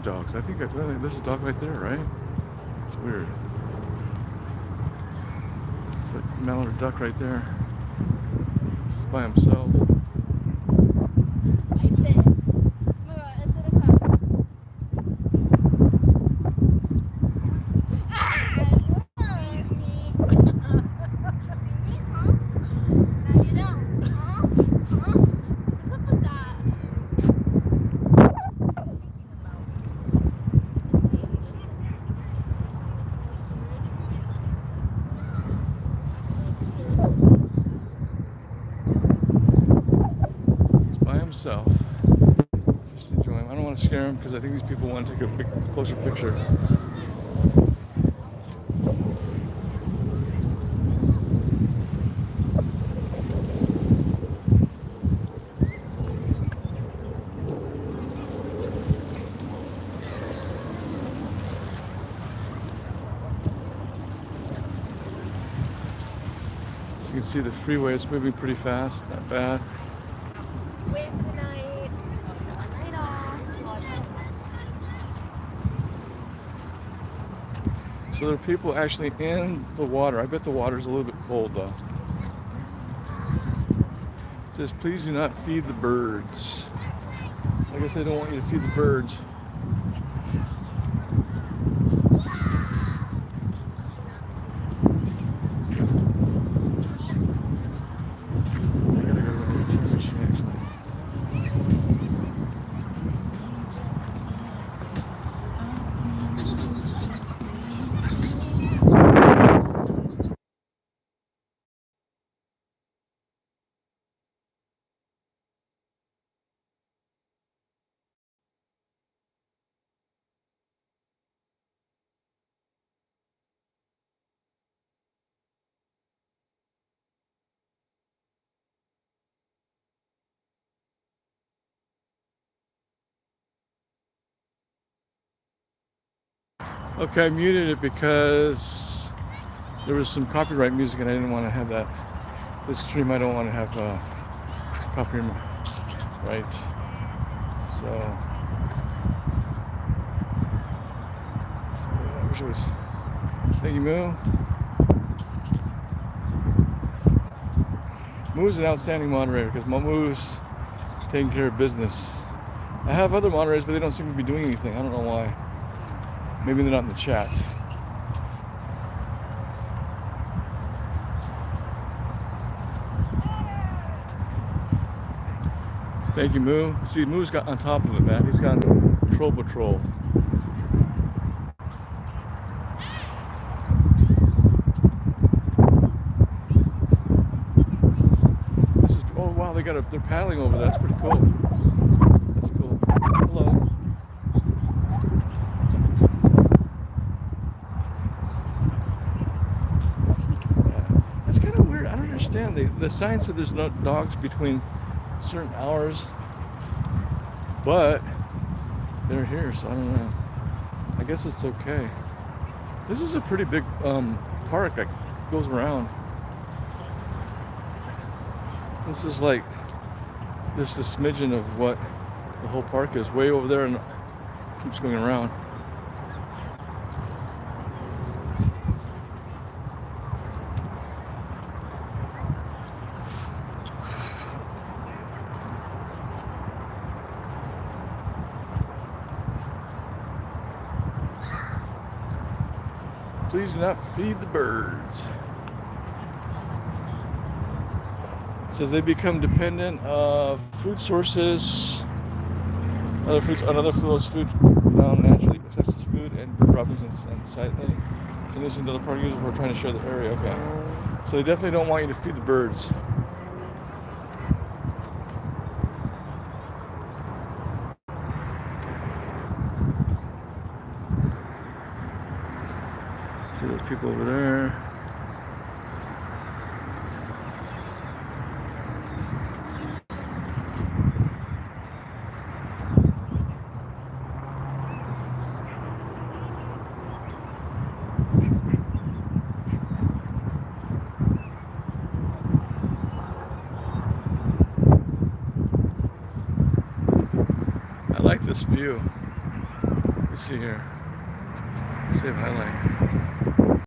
dogs. I think there's a dog right there, right? It's weird. It's a mallard duck right there. He's by himself. Himself. Just enjoy him. I don't want to scare him because I think these people want to take a closer picture. So you can see the freeway, it's moving pretty fast, not bad. So there are people actually in the water. I bet the water's a little bit cold though. It says, please do not feed the birds. I guess they don't want you to feed the birds. Okay, I muted it because there was some copyright music and I didn't want to have that. This stream I don't want to have copyright. So I wish it was. Thank you, Moo. Moo's an outstanding moderator because Moo's taking care of business. I have other moderators, but they don't seem to be doing anything. I don't know why. Maybe they're not in the chat. Thank you, Moo. See, Moo's got on top of it, man. He's got Troll Patrol. This is, oh wow, they're paddling over there. That's pretty cool. That's cool. Hello. The sign said there's no dogs between certain hours, but they're here, so I don't know. I guess it's okay. This is a pretty big park that goes around. This is like just a smidgen of what the whole park is. Way over there and keeps going around. Please do not feed the birds. It says they become dependent of food sources, other food found naturally, such as food and droppings and sightly. So listen to the park users who are trying to share the area. Okay. So they definitely don't want you to feed the birds. See those people over there. I like this view. Let's see here. Save highlight.